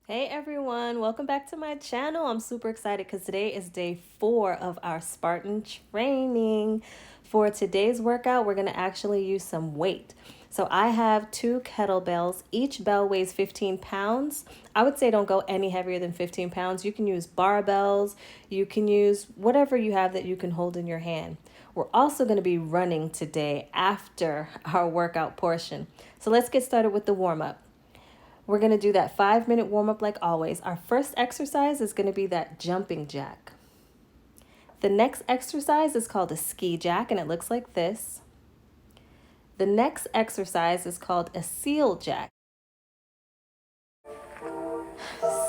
Hey everyone, welcome back to my channel. I'm super excited because today is day 4 of our Spartan training. For today's workout, we're going to actually use some weight. So I have 2 kettlebells. Each bell weighs 15 pounds. I would say don't go any heavier than 15 pounds. You can use barbells. You can use whatever you have that you can hold in your hand. We're also going to be running today after our workout portion. So let's get started with the warm-up. We're going to do that 5-minute warm up like always. Our first exercise is going to be that jumping jack. The next exercise is called a ski jack, and it looks like this. The next exercise is called a seal jack.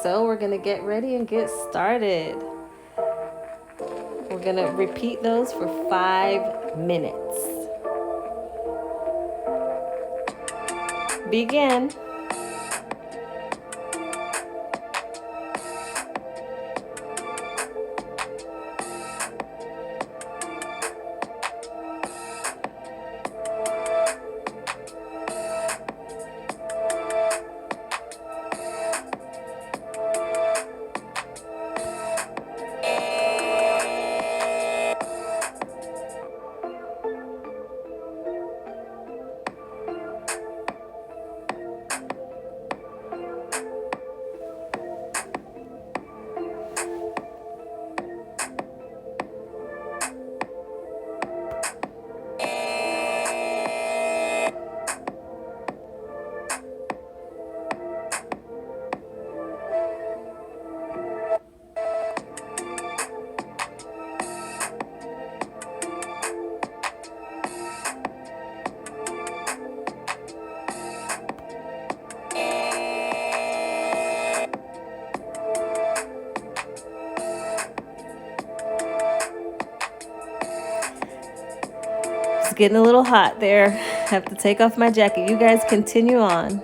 So we're going to get ready and get started. We're going to repeat those for 5 minutes. Begin. It's getting a little hot there. I have to take off my jacket. You guys continue on.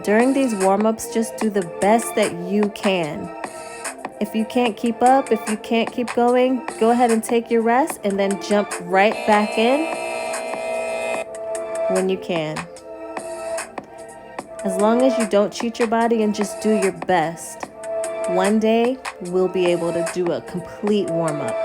During these warm-ups, just do the best that you can. If you can't keep up, if you can't keep going, go ahead and take your rest and then jump right back in when you can. As long as you don't cheat your body and just do your best, one day we'll be able to do a complete warm-up.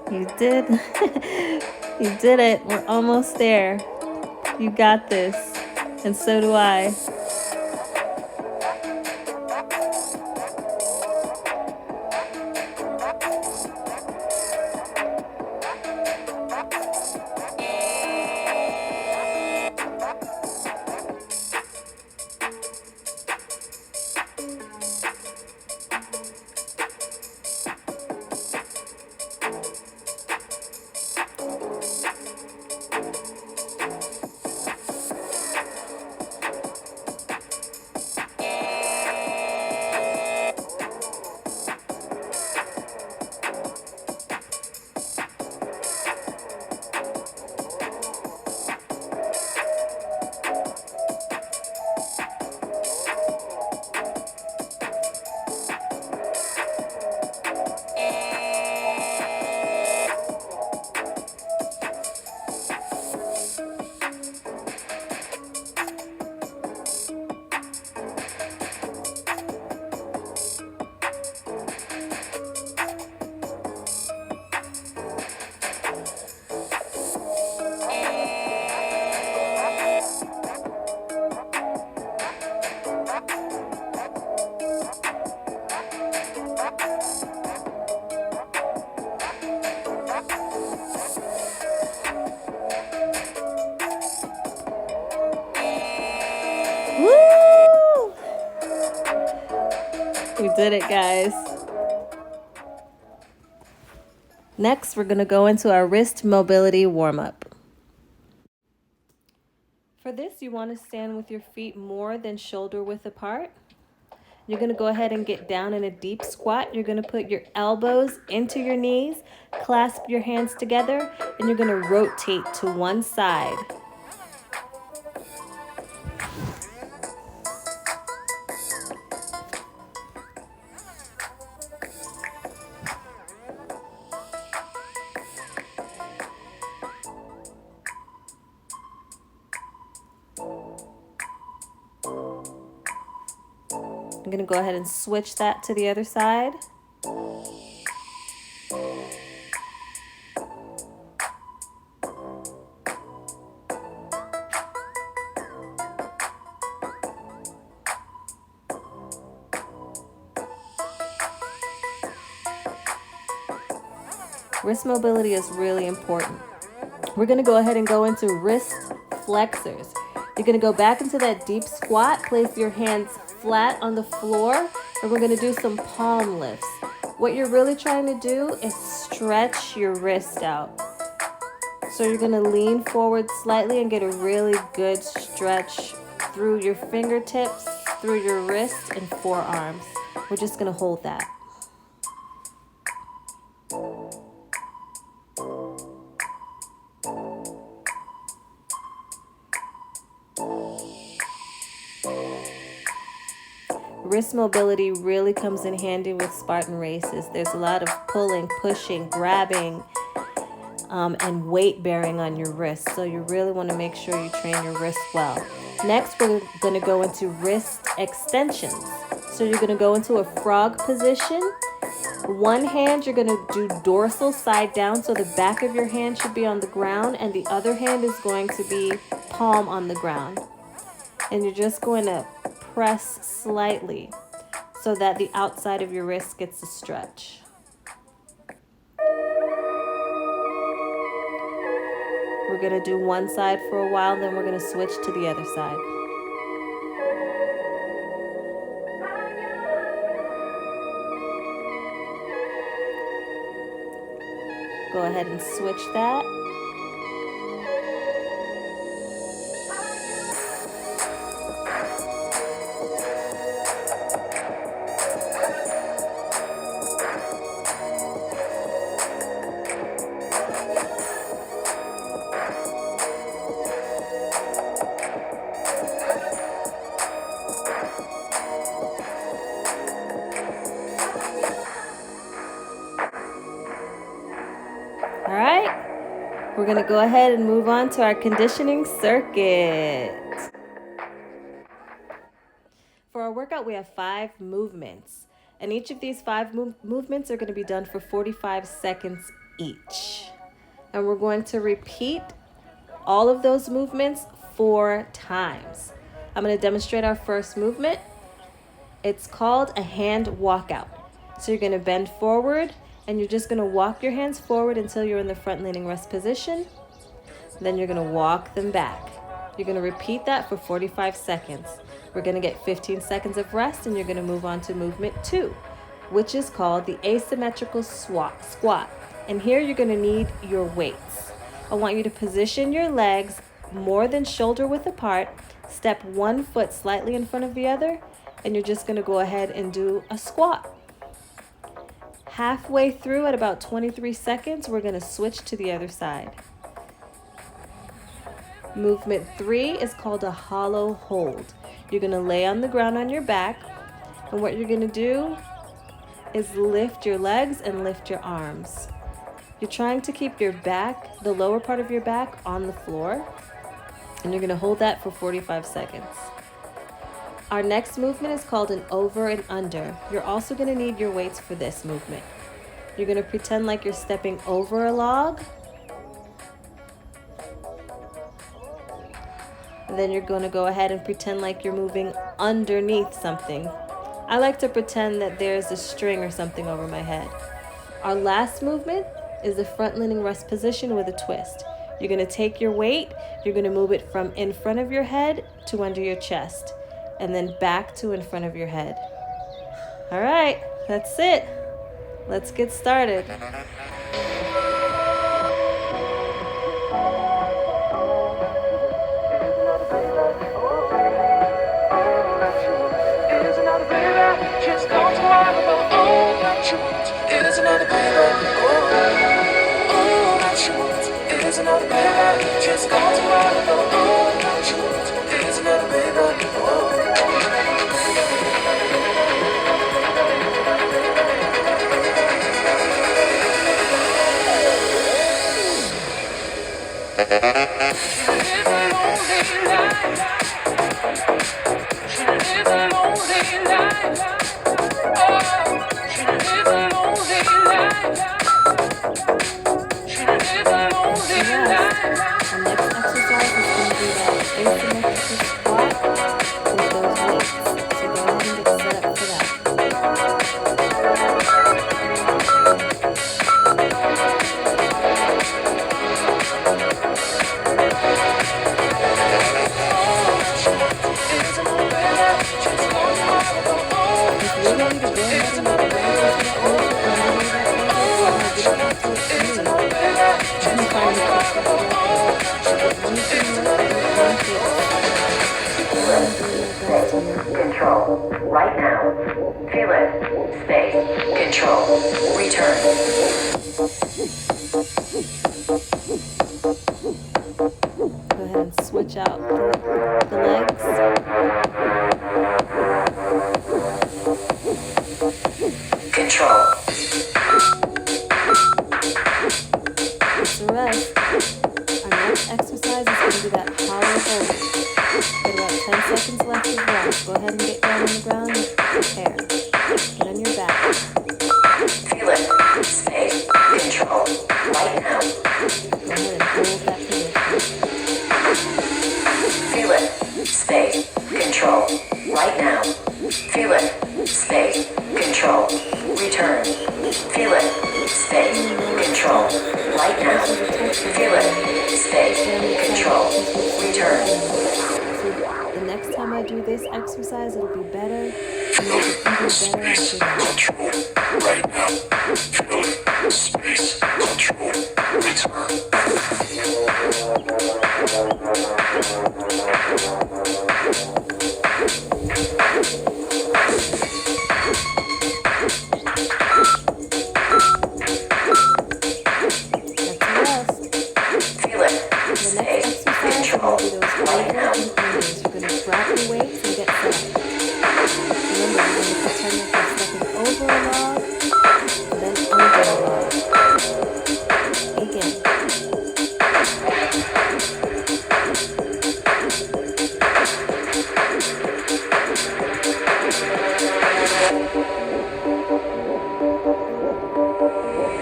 You did. You did it. We're almost there. You got this. And so do I. We did it, guys. Next, we're going to go into our wrist mobility warm-up. For this, you want to stand with your feet more than shoulder width apart. You're going to go ahead and get down in a deep squat. You're going to put your elbows into your knees, clasp your hands together, and you're going to rotate to one side. I'm going to go ahead and switch that to the other side. Wrist mobility is really important. We're going to go ahead and go into wrist flexors. You're going to go back into that deep squat, place your hands flat on the floor, and we're going to do some palm lifts. What you're really trying to do is stretch your wrist out. So you're going to lean forward slightly and get a really good stretch through your fingertips, through your wrists and forearms. We're just going to hold that. Wrist mobility really comes in handy with Spartan races. There's a lot of pulling, pushing, grabbing, and weight bearing on your wrist. So you really want to make sure you train your wrists well. Next, we're going to go into wrist extensions. So you're going to go into a frog position. One hand, you're going to do dorsal side down. So the back of your hand should be on the ground, and the other hand is going to be palm on the ground. And you're just going to press slightly so that the outside of your wrist gets a stretch. We're going to do one side for a while, then we're going to switch to the other side. Go ahead and switch that. All right, we're going to go ahead and move on to our conditioning circuit. For our workout, we have 5 movements, and each of these 5 movements are going to be done for 45 seconds each. And we're going to repeat all of those movements 4 times. I'm going to demonstrate our first movement. It's called a hand walkout. So you're going to bend forward, and you're just going to walk your hands forward until you're in the front leaning rest position. Then you're going to walk them back. You're going to repeat that for 45 seconds. We're going to get 15 seconds of rest, and you're going to move on to movement 2, which is called the asymmetrical squat. And here you're going to need your weights. I want you to position your legs more than shoulder width apart. Step one foot slightly in front of the other, and you're just going to go ahead and do a squat. Halfway through, at about 23 seconds, we're going to switch to the other side. Movement 3 is called a hollow hold. You're going to lay on the ground on your back, and what you're going to do is lift your legs and lift your arms. You're trying to keep your back, the lower part of your back, on the floor, and you're going to hold that for 45 seconds. Our next movement is called an over and under. You're also going to need your weights for this movement. You're going to pretend like you're stepping over a log. And then you're going to go ahead and pretend like you're moving underneath something. I like to pretend that there's a string or something over my head. Our last movement is the front leaning rest position with a twist. You're going to take your weight, you're going to move it from in front of your head to under your chest, and then back to in front of your head. All right, that's it. Let's get started. Control. Right now. Feel it. Space. Control. Return. Go ahead and switch out the legs. Control. That's the rest. Our next exercise is going to be that power hold. Got about 10 seconds left of rest. Go ahead and get down on the ground and prepare. Get on your back. Feel it. Space. Control. Right now. Go ahead and hold that position. Feel it. Space. Control. Right now. Feel it. Space. Control. Return. Feel it. Space. Control. Right now. Feel it. Space. Control. Return. The next time I do this exercise, it'll be better. And it'll be even better after that. Control. Right now.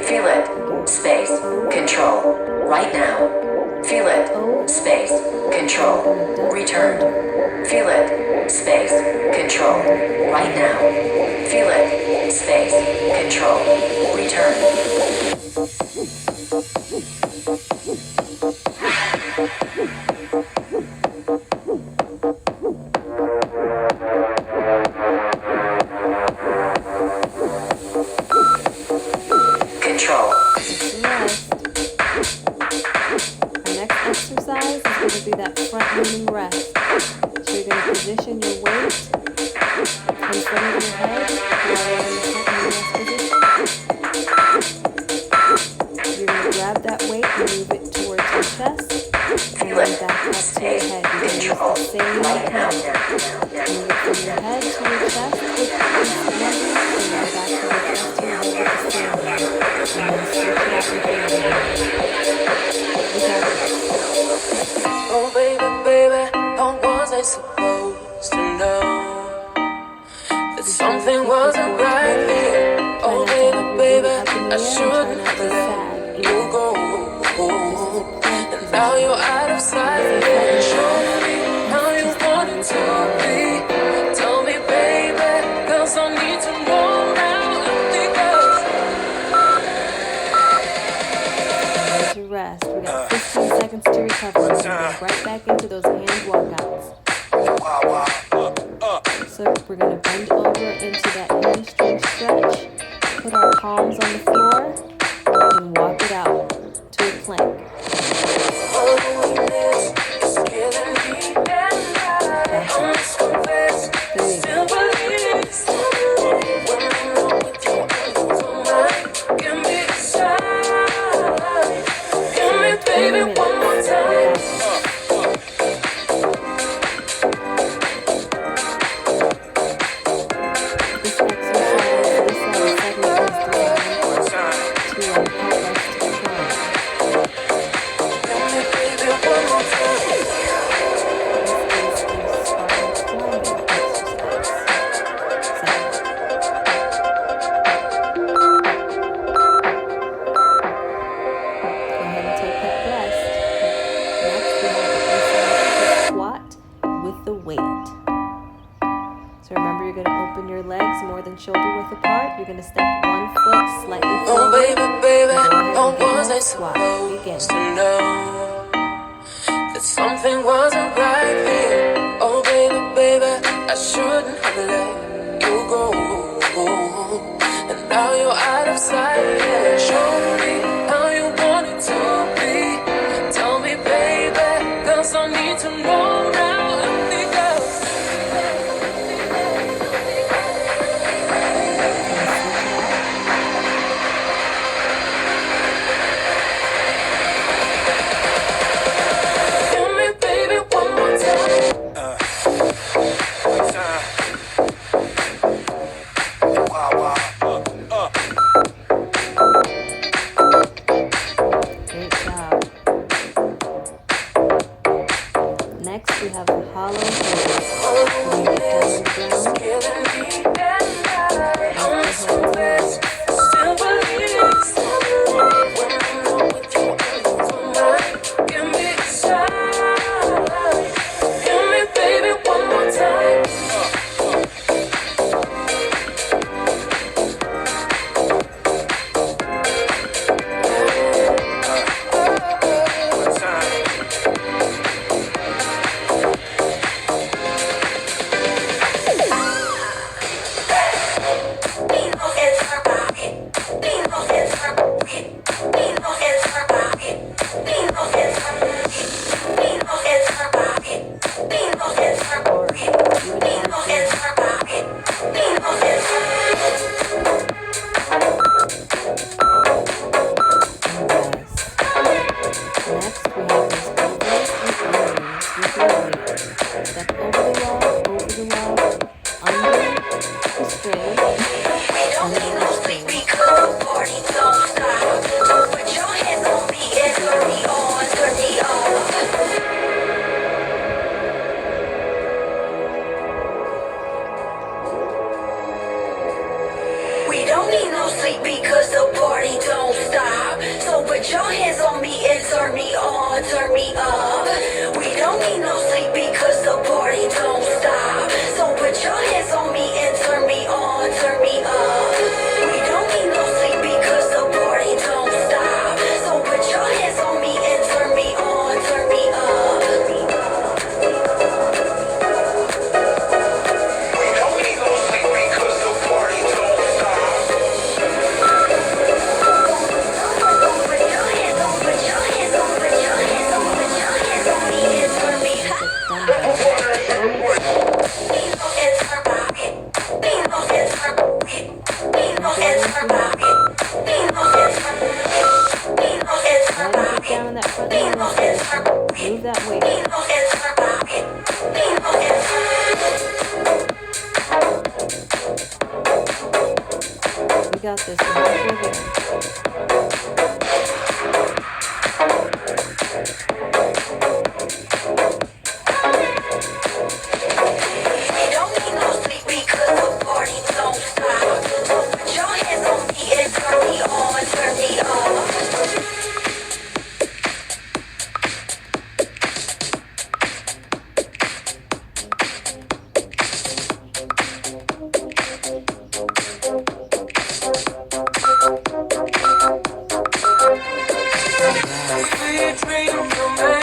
Feel it. Space. Control. Return. Right now. Feel it. Space. Control. Return. Feel it. Space. Control. Right now. Feel it. Space. Control. Return. Moving rest. So you're going to position your weight in front of your head while you're in the front moving rest position. You're going to grab that weight and move it towards your chest and then back up to your head. You're going to use the same hand. Move it from your head to your chest with this leg and then back to your chest to your head with the same hand. And then switch it out with your hand. You got it. Oh baby, baby, how was I supposed to know that something wasn't right here? Oh baby, baby, I shouldn't have let you go. And now you're out of sight. Show me how you want it to be. Tell me, baby, 'cause I need to know now. To rest. We got 15 seconds to recover. We're going to go right back into those hand walkouts. So we're going to bend over into that hamstring. palms on the floor and walk it out to a plank. Shoulder width apart. You're going to step one foot slightly forward. Oh baby, baby, how was I squat. supposed to know that something wasn't right here? Oh baby, baby, I shouldn't have let you go. And now you're out of sight. Yeah. Show me how you want it to be. Tell me, baby, 'cause I need to know now. Next, we have a hollow got this. Dream from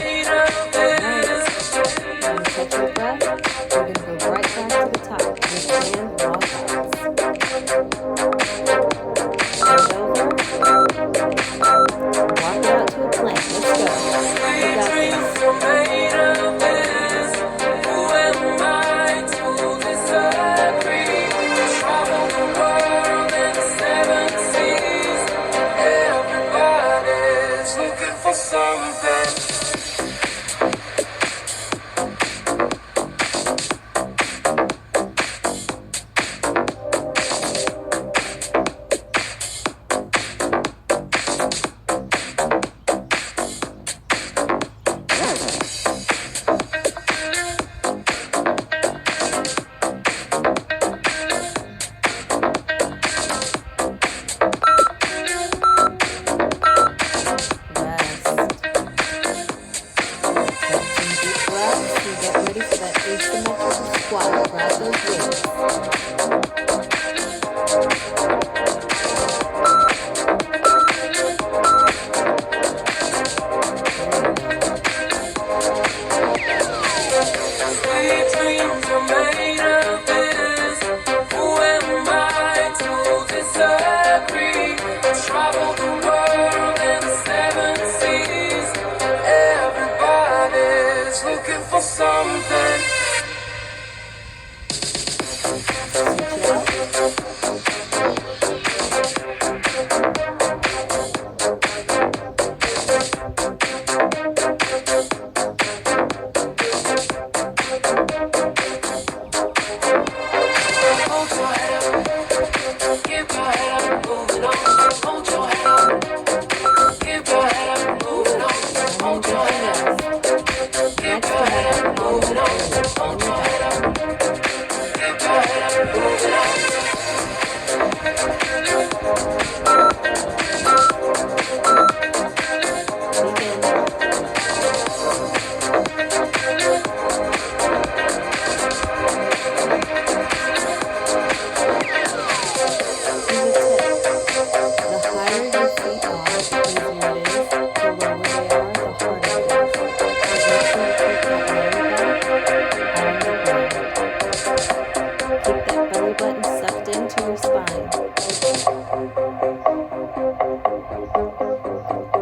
lift into your spine,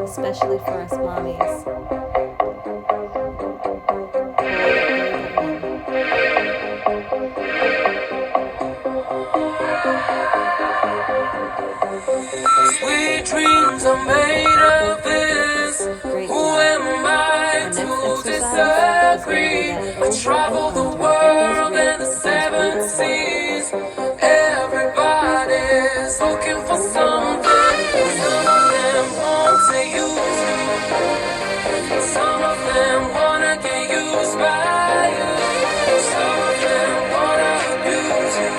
especially for us mommies. Hold that belly button. Sweet dreams are made of this. Great Who job. am I Our to next exercise is going to disagree? be that I over travel and the under. Get those world ribs, and the those seven glutes seas. working. Everybody's looking for Over something. and Some under. of them want to use you. Some of them wanna get used by you. Some of them wanna abuse you.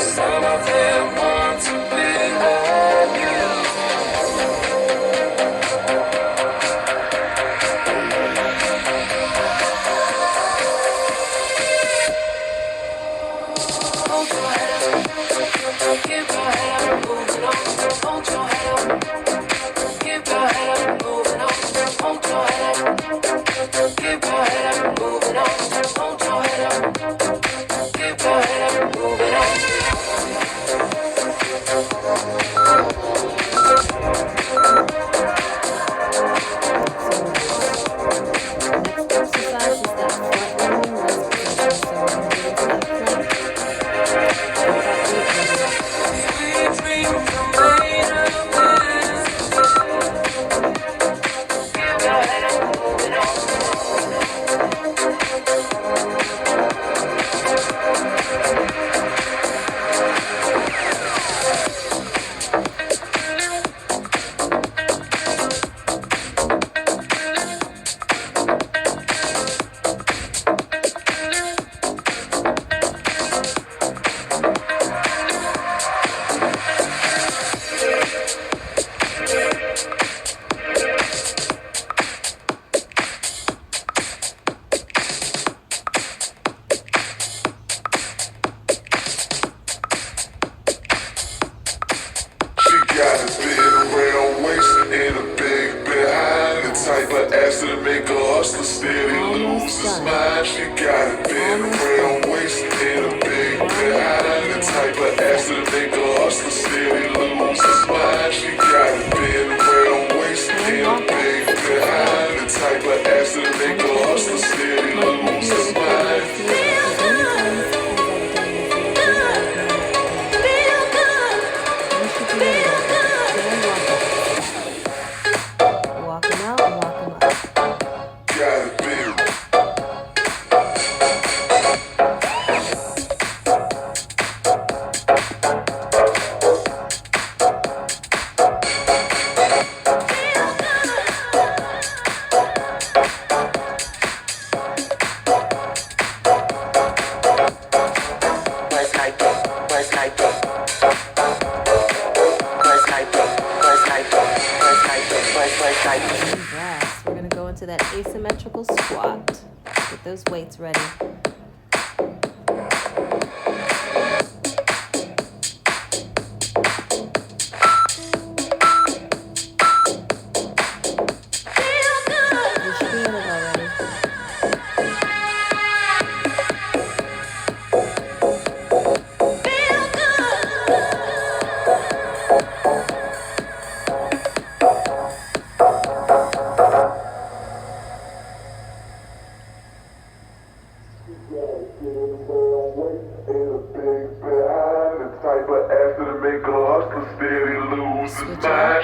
Some of them want to be like you. Hold your head up, keep your head up, moving on. Hold your head up, keep your head up, moving on. Hold your head up, keep your head up, moving on. Hold your head up, keep your head up, moving on. Next exercise is that front leaning rest position. So we're going to get into that plank. Get that weight ready. Sweet dreams are made of this. Keep your head up, moving on. She got a big round waist and a big behind. The type of ass that'll make a hustler steady lose his mind. She got a big round waist and a big behind. The type of ass that'll make a hustler steady lose his mind. She got a big round waist and a big behind. The type of ass that'll make a hustler steady lose his mind. Walking out and walking up. Got a big Yes, we're going to go into that asymmetrical squat. Get those weights ready. You should be in it already.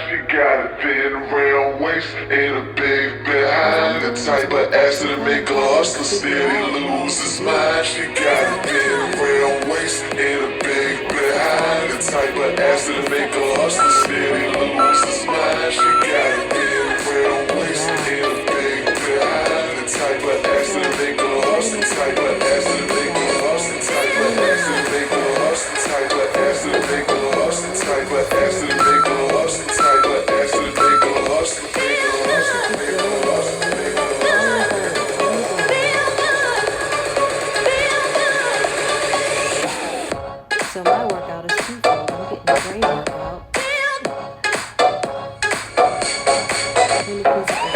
She got a big round waist and a big behind. The type of ass that'll make a hustler steady lose his mind. She got a big round waist and a big behind. The type of ass that'll make a hustler steady lose his mind. She got a big round waist and a big behind. The type of ass that'll make a hustler, type of ass that'll make a hustler, type of ass that'll make a hustler, type of ass that'll make a hustler, type of ass that'll make a hustler, type of ass that'll make a hustler, make a hustler, make a hustler, make a hustler. So my workout is twofold. I'm getting a brain workout. And the physical.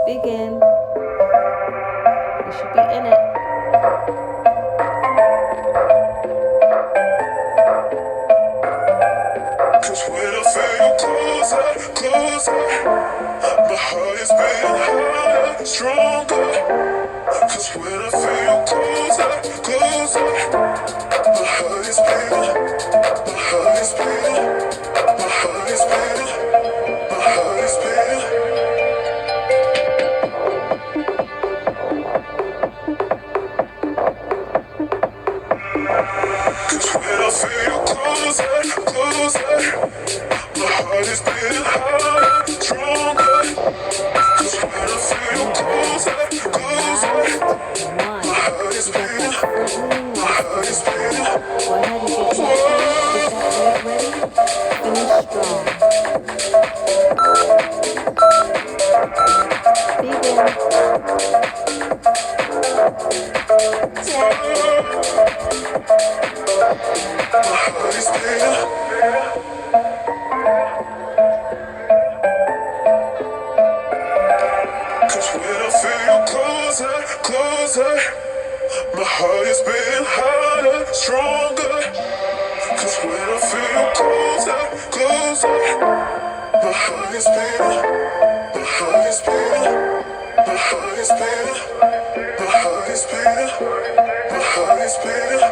Begin. You should be in it. Cause when I feel you closer, closer, my heart is beating harder, stronger. Cause when I feel you closer, closer, my heart is beating, my heart is beating, my heart is beating, my heart is beating. Cause when I feel you closer, closer, my heart is beating harder, stronger. Cause when I feel you closer, closer, my heart is beating, my heart is beating. Go ahead and get that ready. Finish strong. Begin. My heart is beating. Cause when I feel you closer, closer, my heart is beating harder, stronger. Cause when I feel you closer, closer, my heart is beating, my heart is beating, my heart is beating, my heart is beating, my heart is beating.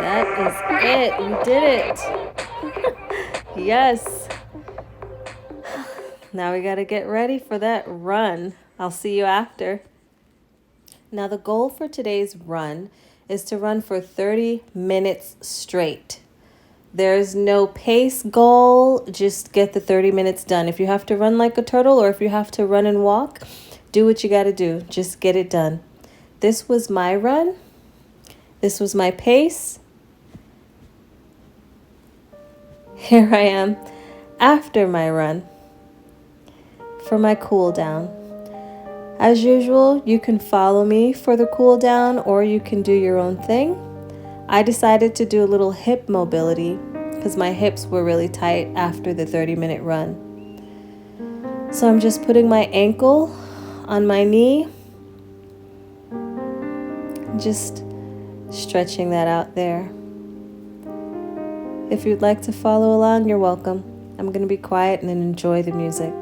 That is it. We did it. Yes. Now we got to get ready for that run. I'll see you after. Now the goal for today's run is to run for 30 minutes straight. There's no pace goal, just get the 30 minutes done. If you have to run like a turtle or if you have to run and walk, do what you got to do. Just get it done. This was my run. This was my pace. Here I am after my run for my cool down. As usual, you can follow me for the cool down or you can do your own thing. I decided to do a little hip mobility because my hips were really tight after the 30-minute run. So I'm just putting my ankle on my knee, just stretching that out there. If you'd like to follow along, you're welcome. I'm going to be quiet and enjoy the music.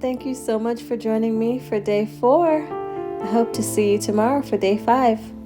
thank you so much for joining me for day 4. I hope to see you tomorrow for day 5.